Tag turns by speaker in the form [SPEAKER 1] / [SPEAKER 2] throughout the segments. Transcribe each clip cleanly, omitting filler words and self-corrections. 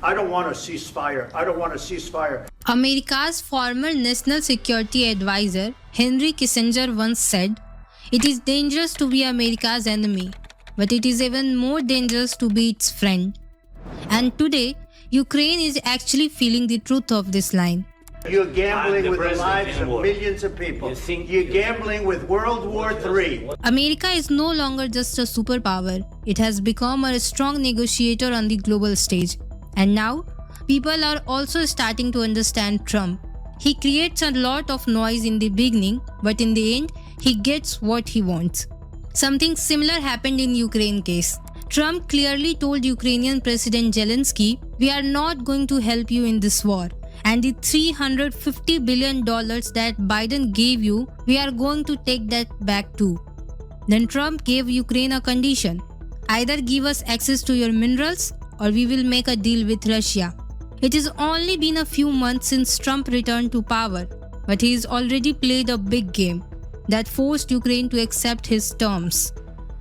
[SPEAKER 1] I don't want a ceasefire. I don't want a ceasefire.
[SPEAKER 2] America's former national security advisor, Henry Kissinger, once said, "It is dangerous to be America's enemy, but it is even more dangerous to be its friend." And today, Ukraine is actually feeling the truth of this line.
[SPEAKER 1] You're gambling with the lives of millions of people. You're gambling with World War III.
[SPEAKER 2] America is no longer just a superpower. It has become a strong negotiator on the global stage. And now, people are also starting to understand Trump. He creates a lot of noise in the beginning, but in the end, he gets what he wants. Something similar happened in Ukraine case. Trump clearly told Ukrainian President Zelensky, "We are not going to help you in this war. And the $350 billion that Biden gave you, we are going to take that back too." Then Trump gave Ukraine a condition. Either give us access to your minerals or we will make a deal with Russia. It has only been a few months since Trump returned to power, but he has already played a big game that forced Ukraine to accept his terms.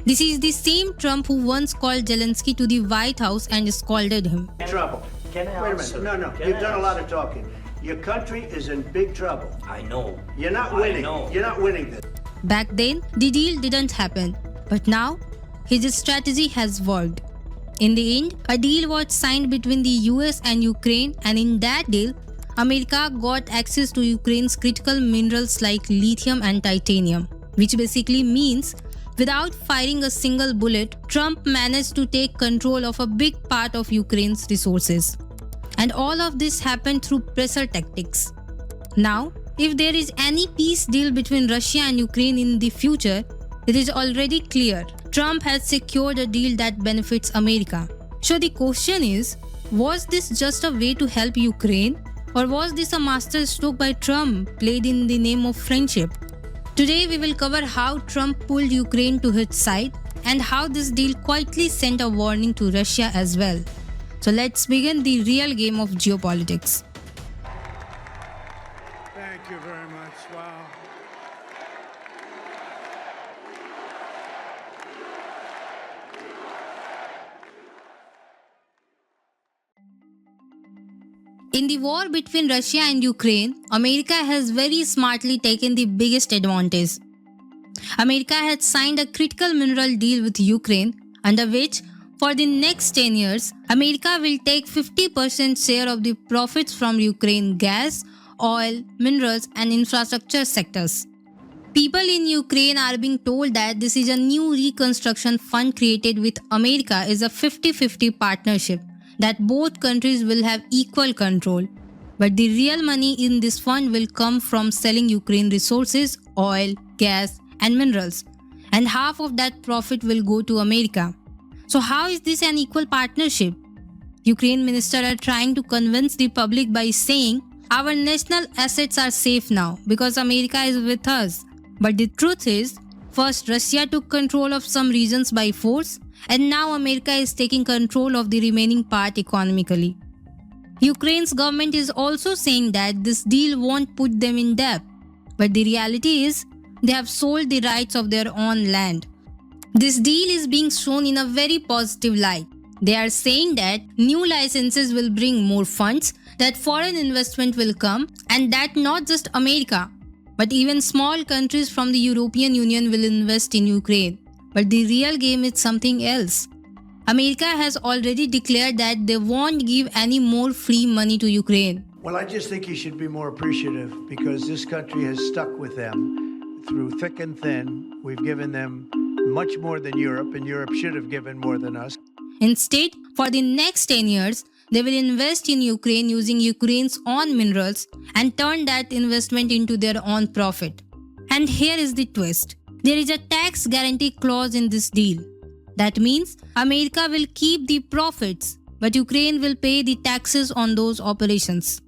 [SPEAKER 2] This is the same Trump who once called Zelensky to the White House and scolded him.
[SPEAKER 1] Trouble.
[SPEAKER 3] Can I
[SPEAKER 1] Wait a
[SPEAKER 3] answer?
[SPEAKER 1] minute. No. You've done a lot of talking. Your country is in big trouble.
[SPEAKER 3] I know.
[SPEAKER 1] You're not
[SPEAKER 3] I
[SPEAKER 1] winning.
[SPEAKER 3] know.
[SPEAKER 1] You're not winning this.
[SPEAKER 2] Back then, the deal didn't happen, but now his strategy has worked. In the end, a deal was signed between the US and Ukraine, and in that deal, America got access to Ukraine's critical minerals like lithium and titanium, which basically means without firing a single bullet, Trump managed to take control of a big part of Ukraine's resources. And all of this happened through pressure tactics. Now, if there is any peace deal between Russia and Ukraine in the future, it is already clear Trump has secured a deal that benefits America. So the question is, was this just a way to help Ukraine, or was this a masterstroke by Trump played in the name of friendship? Today we will cover how Trump pulled Ukraine to his side and how this deal quietly sent a warning to Russia as well. So let's begin the real game of geopolitics.
[SPEAKER 4] Thank you very much. Wow.
[SPEAKER 2] In the war between Russia and Ukraine, America has very smartly taken the biggest advantage. America had signed a critical mineral deal with Ukraine, under which, for the next 10 years, America will take 50% share of the profits from Ukraine gas, oil, minerals, and infrastructure sectors. People in Ukraine are being told that this is a new reconstruction fund created with America is a 50-50 partnership, that both countries will have equal control. But the real money in this fund will come from selling Ukraine resources, oil, gas, and minerals. And half of that profit will go to America. So how is this an equal partnership? Ukraine ministers are trying to convince the public by saying, "Our national assets are safe now because America is with us." But the truth is, first Russia took control of some regions by force, and now America is taking control of the remaining part economically. Ukraine's government is also saying that this deal won't put them in debt, but the reality is they have sold the rights of their own land. This deal is being shown in a very positive light. They are saying that new licenses will bring more funds, that foreign investment will come, and that not just America, but even small countries from the European Union will invest in Ukraine. But the real game is something else. America has already declared that they won't give any more free money to Ukraine.
[SPEAKER 1] Well, I just think he should be more appreciative because this country has stuck with them through thick and thin. We've given them much more than Europe, and Europe should have given more than us.
[SPEAKER 2] Instead, for the next 10 years, they will invest in Ukraine using Ukraine's own minerals and turn that investment into their own profit. And here is the twist. There is a tax guarantee clause in this deal. That means America will keep the profits, but Ukraine will pay the taxes on those operations.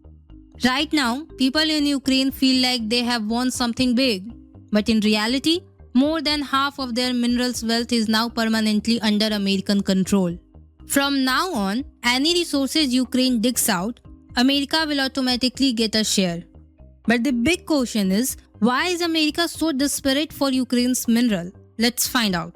[SPEAKER 2] Right now, people in Ukraine feel like they have won something big, but in reality, more than half of their minerals wealth is now permanently under American control. From now on, any resources Ukraine digs out, America will automatically get a share. But the big question is, why is America so desperate for Ukraine's mineral? Let's find out.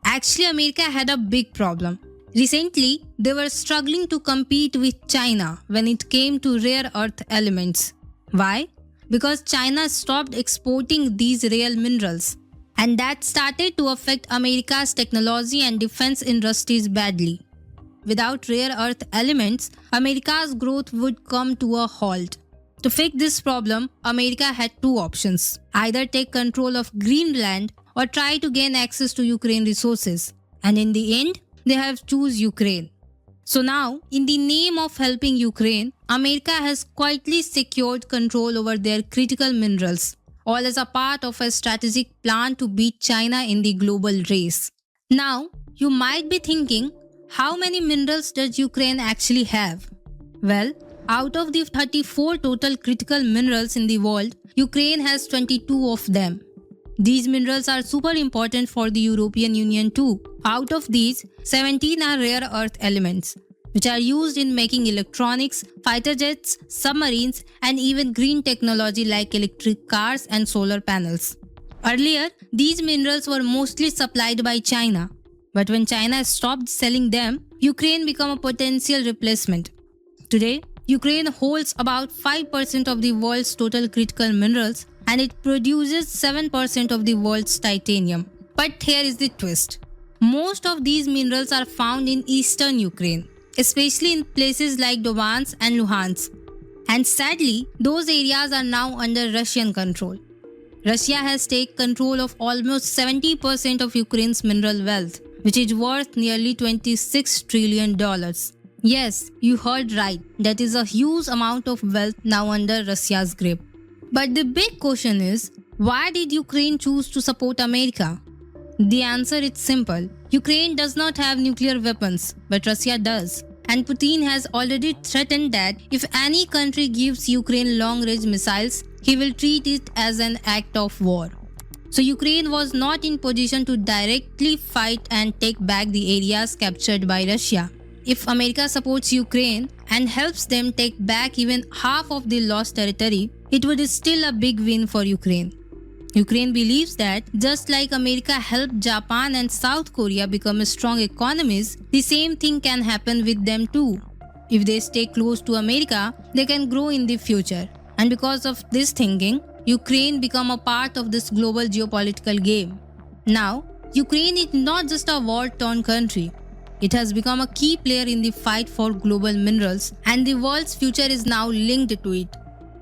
[SPEAKER 2] Actually, America had a big problem. Recently, they were struggling to compete with China when it came to rare earth elements. Why? Because China stopped exporting these rare minerals, and that started to affect America's technology and defense industries badly. Without rare earth elements, America's growth would come to a halt. To fix this problem, America had two options: either take control of Greenland or try to gain access to Ukraine resources. And in the end, they have chosen Ukraine. So now, in the name of helping Ukraine, America has quietly secured control over their critical minerals, all as a part of a strategic plan to beat China in the global race. Now, you might be thinking, how many minerals does Ukraine actually have? Well, out of the 34 total critical minerals in the world, Ukraine has 22 of them. These minerals are super important for the European Union too. Out of these, 17 are rare earth elements, which are used in making electronics, fighter jets, submarines, and even green technology like electric cars and solar panels. Earlier, these minerals were mostly supplied by China, but when China stopped selling them, Ukraine became a potential replacement. Today, Ukraine holds about 5% of the world's total critical minerals, and it produces 7% of the world's titanium. But here is the twist. Most of these minerals are found in eastern Ukraine, especially in places like Donbass and Luhansk. And sadly, those areas are now under Russian control. Russia has taken control of almost 70% of Ukraine's mineral wealth, which is worth nearly $26 trillion. Yes, you heard right. That is a huge amount of wealth now under Russia's grip. But the big question is, why did Ukraine choose to support America? The answer is simple. Ukraine does not have nuclear weapons, but Russia does. And Putin has already threatened that if any country gives Ukraine long-range missiles, he will treat it as an act of war. So Ukraine was not in position to directly fight and take back the areas captured by Russia. If America supports Ukraine and helps them take back even half of the lost territory, it would still a big win for Ukraine. Ukraine believes that just like America helped Japan and South Korea become strong economies, the same thing can happen with them too. If they stay close to America, they can grow in the future. And because of this thinking, Ukraine become a part of this global geopolitical game. Now, Ukraine is not just a war-torn country. It has become a key player in the fight for global minerals, and the world's future is now linked to it.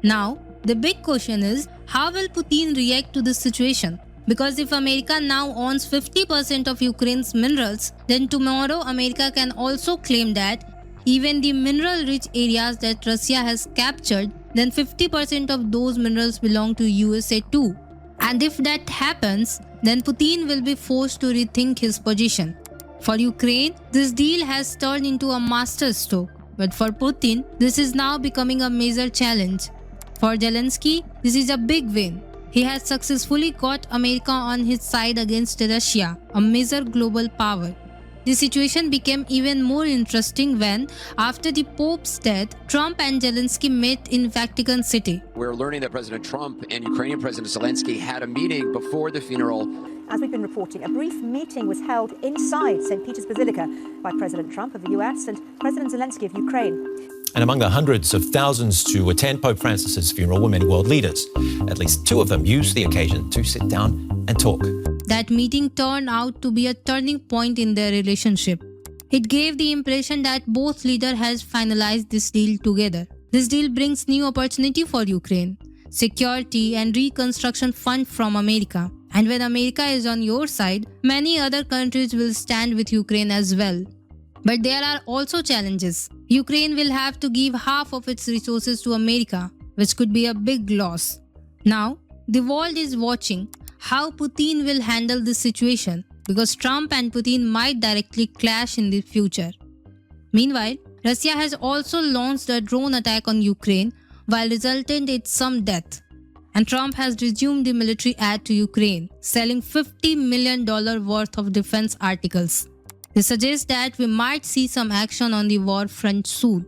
[SPEAKER 2] Now, the big question is, how will Putin react to this situation? Because if America now owns 50% of Ukraine's minerals, then tomorrow America can also claim that even the mineral-rich areas that Russia has captured, then 50% of those minerals belong to USA too. And if that happens, then Putin will be forced to rethink his position. For Ukraine, this deal has turned into a masterstroke, but for Putin, this is now becoming a major challenge. For Zelensky, this is a big win. He has successfully got America on his side against Russia, a major global power. The situation became even more interesting when, after the Pope's death, Trump and Zelensky met in Vatican City.
[SPEAKER 3] We're learning that President Trump and Ukrainian President Zelensky had a meeting before the funeral.
[SPEAKER 5] As we've been reporting, a brief meeting was held inside St. Peter's Basilica by President Trump of the US and President Zelensky of Ukraine.
[SPEAKER 6] And among the hundreds of thousands to attend Pope Francis's funeral were many world leaders. At least two of them used the occasion to sit down and talk.
[SPEAKER 2] That meeting turned out to be a turning point in their relationship. It gave the impression that both leaders had finalized this deal together. This deal brings new opportunity for Ukraine, security and reconstruction fund from America. And when America is on your side, many other countries will stand with Ukraine as well. But there are also challenges. Ukraine will have to give half of its resources to America, which could be a big loss. Now, the world is watching how Putin will handle this situation because Trump and Putin might directly clash in the future. Meanwhile, Russia has also launched a drone attack on Ukraine while resulting in some death. And Trump has resumed the military aid to Ukraine, selling $50 million worth of defense articles. This suggests that we might see some action on the war front soon.